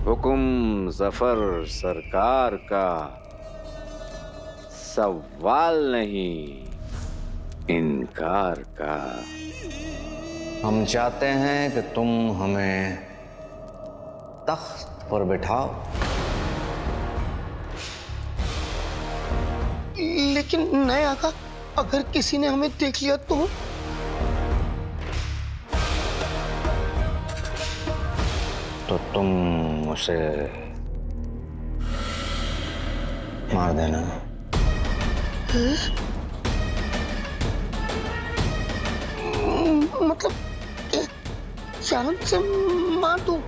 हुक्म जफर सरकार का, सवाल नहीं इनकार का। हम चाहते हैं कि तुम हमें तख्त पर बिठाओ। लेकिन नए आका, अगर किसी ने हमें देख लिया तो? तो तुम उसे मार देना। मतलब जान से मार दूं?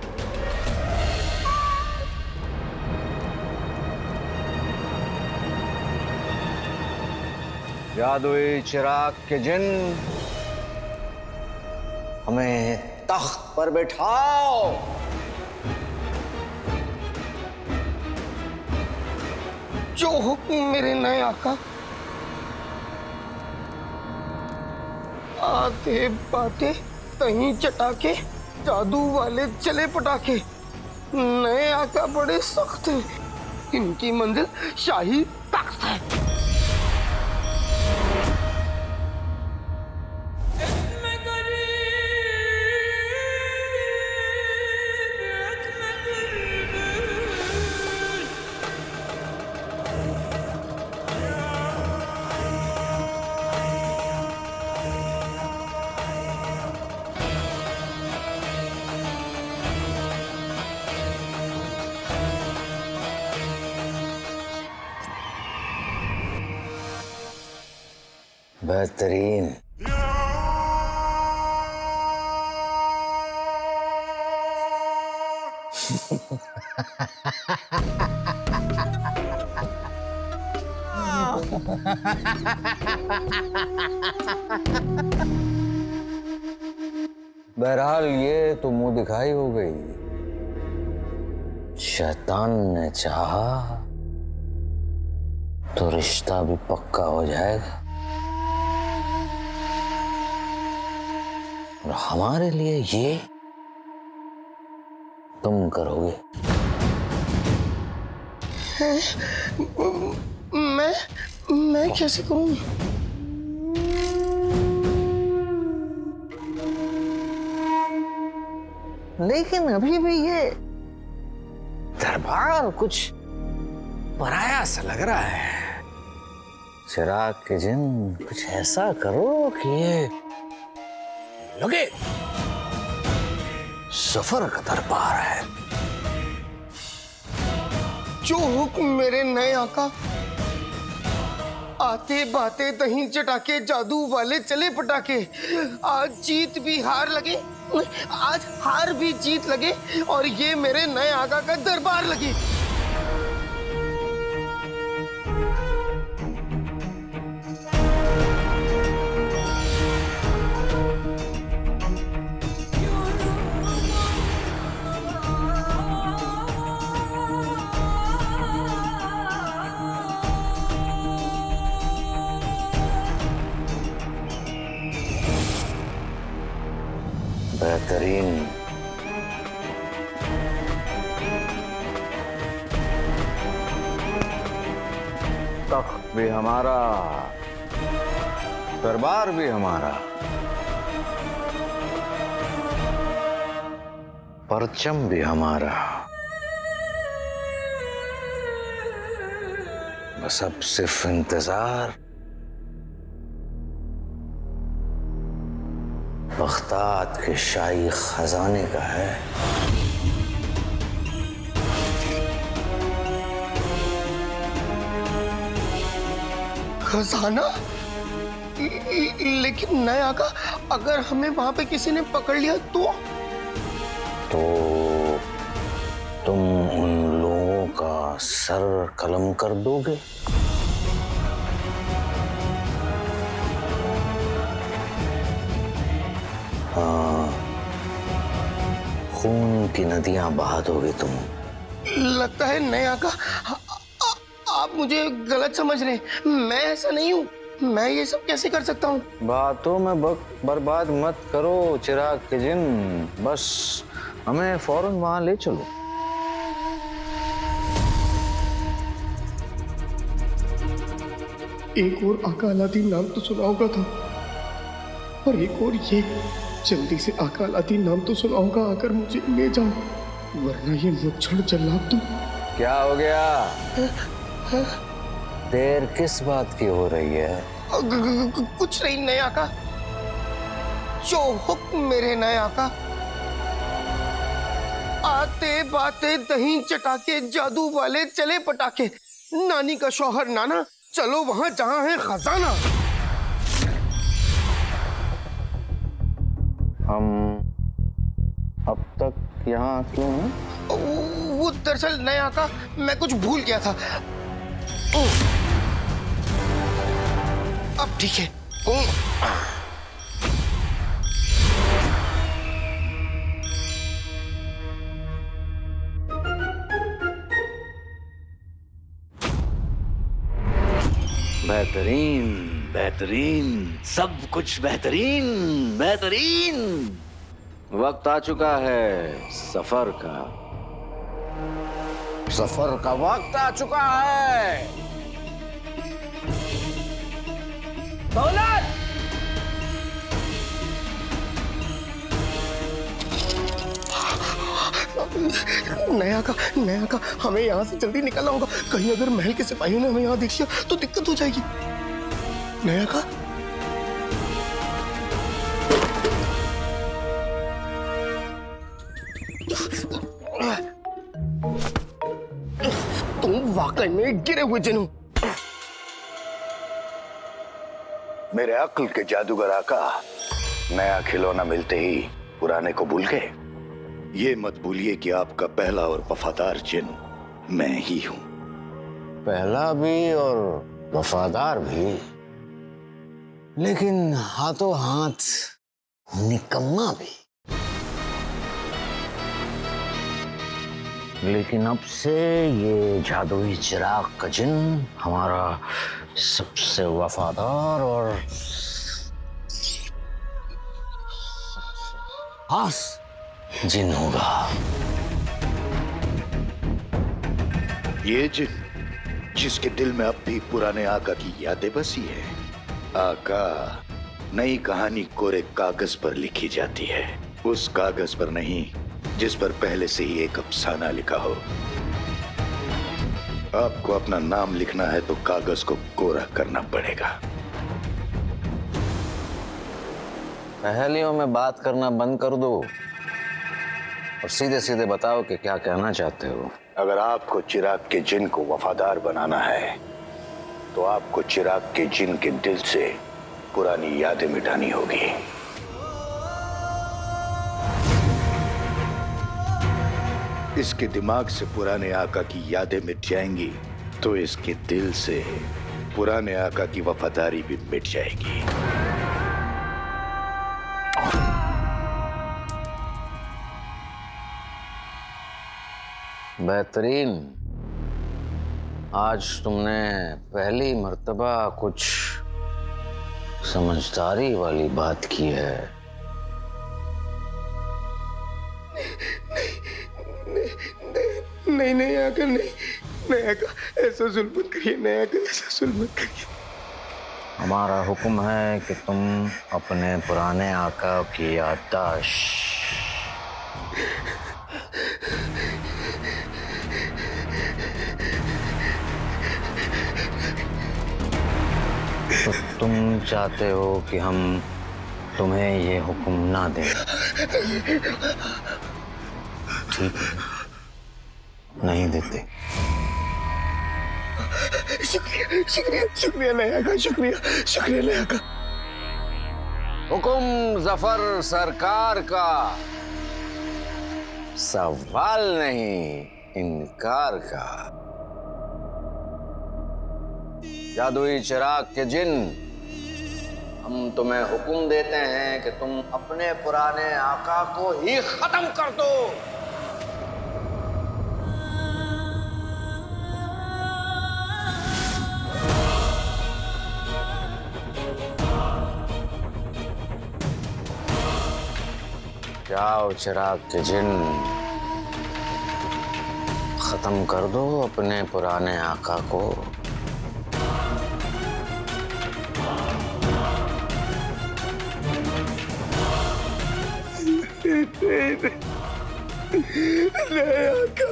जादुई चिराग के जिन, हमें तख्त पर बिठाओ। जो हुक्म मेरे नए आका। आते बातें तहीं चटाके, जादू वाले चले पटाके। नए आका बड़े सख्त हैं, इनकी मंजिल शाही तख्त है। बेहतरीन। बहरहाल ये तो मुंह दिखाई हो गई। शैतान ने चाहा तो रिश्ता भी पक्का हो जाएगा, और हमारे लिए ये तुम करोगे। मैं कैसे करूं? लेकिन अभी भी ये दरबार कुछ पराया सा लग रहा है। चिराग के जिन, कुछ ऐसा करो कि ये लगे सफर का दरबार है। जो हुक्म मेरे नए आका। आते बातें दही चटाके, जादू वाले चले पटाके। आज जीत भी हार लगे, आज हार भी जीत लगे, और ये मेरे नए आका का दरबार लगे। बेहतरीन। तख्त भी हमारा, दरबार भी हमारा, परचम भी हमारा। बस अब सिर्फ इंतजार बगदाद के शाही खजाने का है। खजाना? लेकिन नए आका, अगर हमें वहां पे किसी ने पकड़ लिया तो? तुम उन लोगों का सर कलम कर दोगे। हाँ, खून की नदियां बहा दोगे तुम। लगता है नए आका, आप मुझे गलत समझ रहे हैं। मैं ऐसा नहीं हूँ, मैं ये सब कैसे कर सकता हूँ? बातों में वक्त बर्बाद मत करो चिराग के जिन, बस हमें फौरन वहां ले चलो। एक और आका अलादीन नाम तो सुना होगा था, और एक और ये जल्दी से आका अलादीन नाम तो सुना होगा, आकर मुझे ले जाओ, वरना ये मुझझड़ जल्लाद तुम। क्या हो गया? देर किस बात की हो रही है? कुछ नहीं नए आका, जो हुक्म मेरे नए आका। आते बाते दही चटाके जादू वाले चले पटाके, नानी का शौहर नाना चलो वहां जहां है खजाना। हम अब तक यहाँ क्यों हैं? वो दरअसल नए आका मैं कुछ भूल गया था। अब ठीक है। बेहतरीन बेहतरीन, सब कुछ बेहतरीन बेहतरीन। वक्त आ चुका है सफर का। सफर का वक्त आ चुका है। दौलत! नया का हमें यहाँ से जल्दी निकलना होगा। कहीं अगर महल के सिपाहियों ने हमें यहाँ देख लिया तो दिक्कत हो जाएगी। नया का तुम वाकई में गिरे हुए जिन हो। मेरे अक्ल के जादूगर आका, नया खिलौना मिलते ही पुराने को भूल गए। ये मत भूलिए कि आपका पहला और वफादार जिन मैं ही हूं। पहला भी और वफादार भी, लेकिन हाथों हाथ निकम्मा भी। लेकिन अब से ये जादुई चिराग का जिन हमारा सबसे वफादार और खास जिन होगा। ये जिन जिसके दिल में अब भी पुराने आका की यादें बसी है। आका, नई कहानी कोरे कागज पर लिखी जाती है, उस कागज पर नहीं जिस पर पहले से ही एक अफसाना लिखा हो। आपको अपना नाम लिखना है तो कागज को कोरा करना पड़ेगा। पहेलियों में बात करना बंद कर दो और सीधे सीधे बताओ कि क्या कहना चाहते हो। अगर आपको चिराग के जिन को वफादार बनाना है तो आपको चिराग के जिन के दिल से पुरानी यादें मिटानी होगी। इसके दिमाग से पुराने आका की यादें मिट जाएंगी तो इसके दिल से पुराने आका की वफादारी भी मिट जाएगी। बेहतरीन। आज तुमने पहली मर्तबा कुछ समझदारी वाली बात की है। नहीं आका, नहीं नया का ऐसा जुल्म मत करिए। नया का ऐसा जुल्म मत करिए। हमारा हुक्म है कि तुम अपने पुराने आका की याददाश्त तो तुम चाहते हो कि हम तुम्हें ये हुक्म ना दें? ठीक है, नहीं देते। शुक्रिया नया का, शुक्रिया नया का। हुक्म जफर सरकार का, सवाल नहीं इनकार का। जादुई चिराग के जिन, हम तुम्हें हुक्म देते हैं कि तुम अपने पुराने आका को ही खत्म कर दो। जाओ चिराग के जिन, खत्म कर दो अपने पुराने आका को। नहीं आका,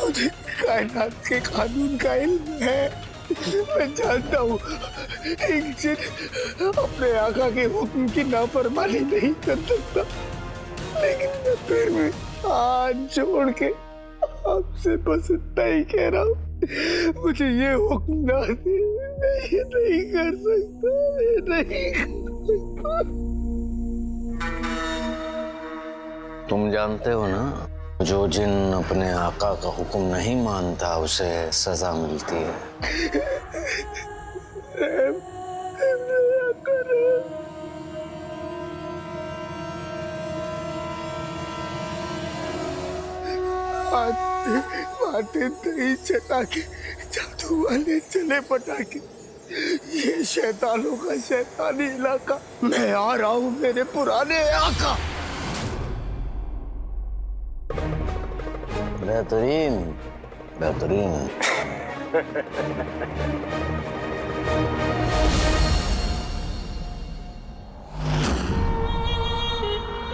मुझे कायनात के कानून का इल्म है। मैं जानता हूँ एक जिन अपने आका के हुक्म की नाफरमानी नहीं कर सकता, लेकिन मैं फिर भी हाथ जोड़ के आपसे बस इतना ही कह रहा हूँ, मुझे ये हुक्म ना दे, मैं ये नहीं कर सकता, मैं नहीं कर सकता। तुम जानते हो ना, जो जिन अपने आका का हुक्म नहीं मानता उसे सजा मिलती है। बातें दही चटाके, जादू वाले चले पटाके, ये शैतानों का शैतानी इलाका। मैं आ रहा हूँ मेरे पुराने आका। बेहतरीन, बेहतरीन।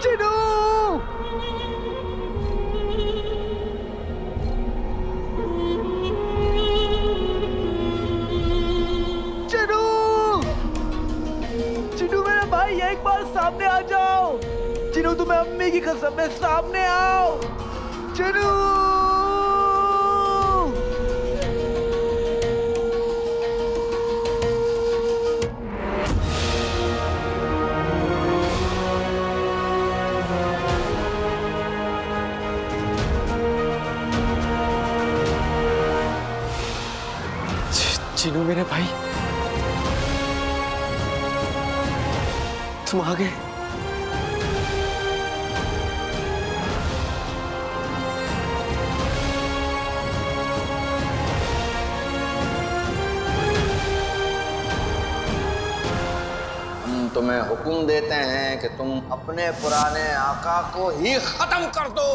चिनू! चिनू! चिनू मेरा भाई, एक बार सामने आ जाओ। चिनू, तुम्हें अम्मी की कसम है, सामने आओ। चिनू! चिनू मेरे भाई, तुम आ गए। हम तुम्हें हुक्म देते हैं कि तुम अपने पुराने आका को ही खत्म कर दो।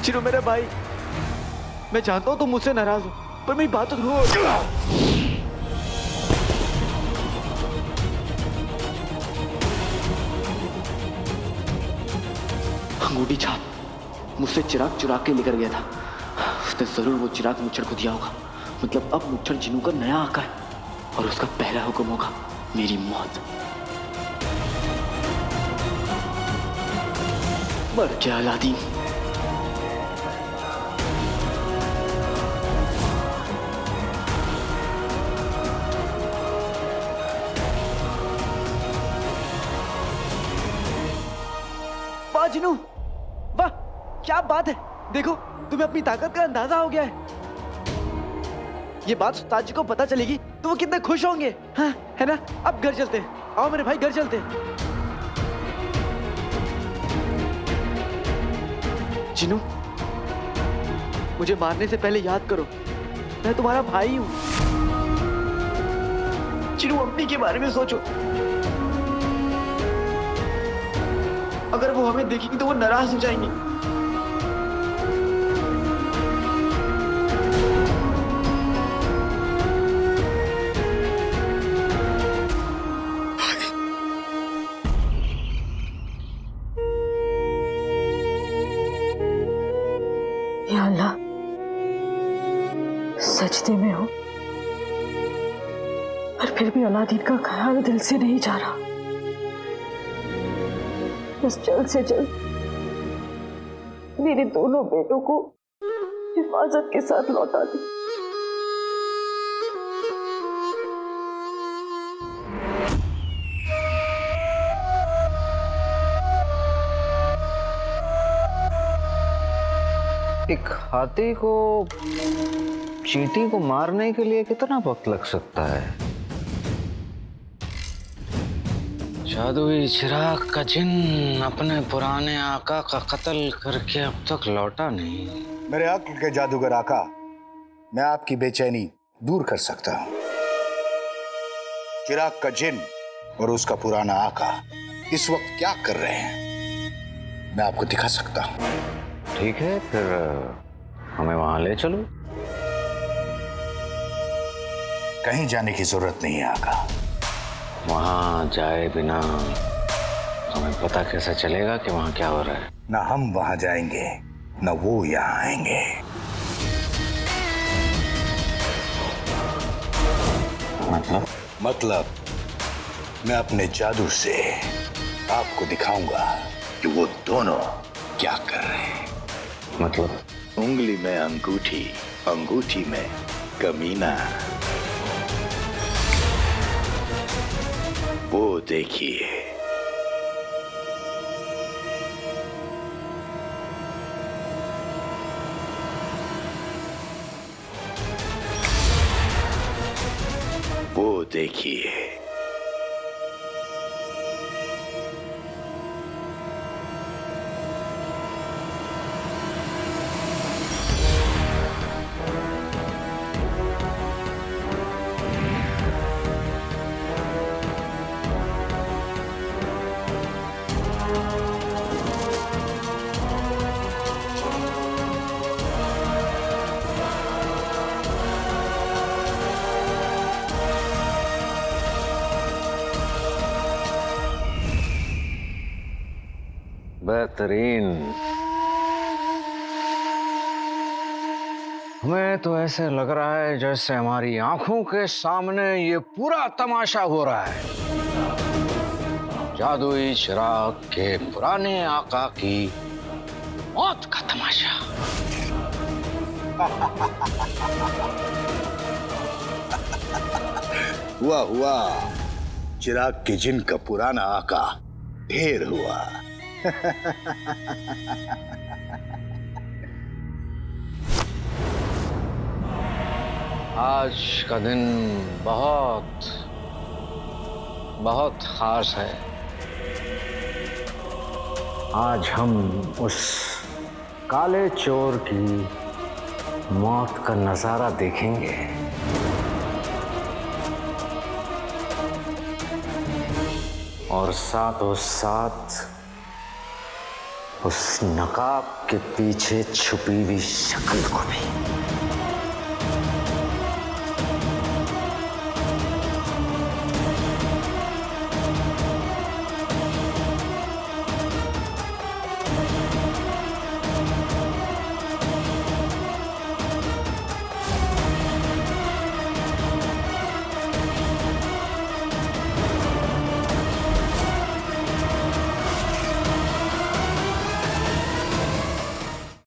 चिनू मेरे भाई, मैं जानता हूँ तुम मुझसे नाराज हो, पर मेरी बात तो सुनो। अंगूठी छाप मुझसे चिराग चुरा के लेकर गया था। उसने जरूर वो चिराग मुच्छर को दिया होगा। मतलब अब मुच्छर चिनू का नया आका है और उसका पहला हुक्म होगा मेरी मौत। मर क्या अलादीन। वाह जिनू, वाह क्या बात है। देखो, तुम्हें अपनी ताकत का अंदाजा हो गया है। ये बात उस्ताद जी को पता चलेगी तो वो कितने खुश होंगे, हाँ है ना। अब घर चलते हैं, आओ मेरे भाई घर चलते हैं। जिनू, मुझे मारने से पहले याद करो, मैं तुम्हारा भाई हूं। जिनू, अम्मी के बारे में सोचो। अगर वो हमें देखेंगी तो वो नाराज हो जाएंगी। या अल्लाह, सजदे में हूं पर फिर भी अलादीन का ख्याल दिल से नहीं जा रहा। बस जल्द से जल्द मेरे दोनों बेटों को हिफाजत के साथ लौटा दे। एक हाथी को चींटी को मारने के लिए कितना वक्त लग सकता है? जादुई चिराग का जिन अपने पुराने आका का कत्ल करके अब तक लौटा नहीं। मेरे अक्ल के जादूगर आका, मैं आपकी बेचैनी दूर कर सकता हूं। चिराग का जिन और उसका पुराना आका इस वक्त क्या कर रहे हैं, मैं आपको दिखा सकता हूं। ठीक है, फिर हमें वहां ले चलो। कहीं जाने की जरूरत नहीं है आका। वहां जाए बिना हमें पता कैसे चलेगा कि वहां क्या हो रहा है? ना हम वहां जाएंगे, ना वो यहाँ आएंगे। मतलब मैं अपने जादू से आपको दिखाऊंगा कि वो दोनों क्या कर रहे हैं। मतलब उंगली में अंगूठी, अंगूठी में कमीना। वो देखिए। वो देखिए। बेहतरीन। हमें तो ऐसे लग रहा है जैसे हमारी आंखों के सामने ये पूरा तमाशा हो रहा है। जादुई चिराग के पुराने आका की मौत का तमाशा। हुआ चिराग के जिन का पुराना आका ढेर हुआ। आज का दिन बहुत बहुत खास है। आज हम उस काले चोर की मौत का नजारा देखेंगे। और साथों साथ उस नकाब के पीछे छुपी हुई शक्ल को भी।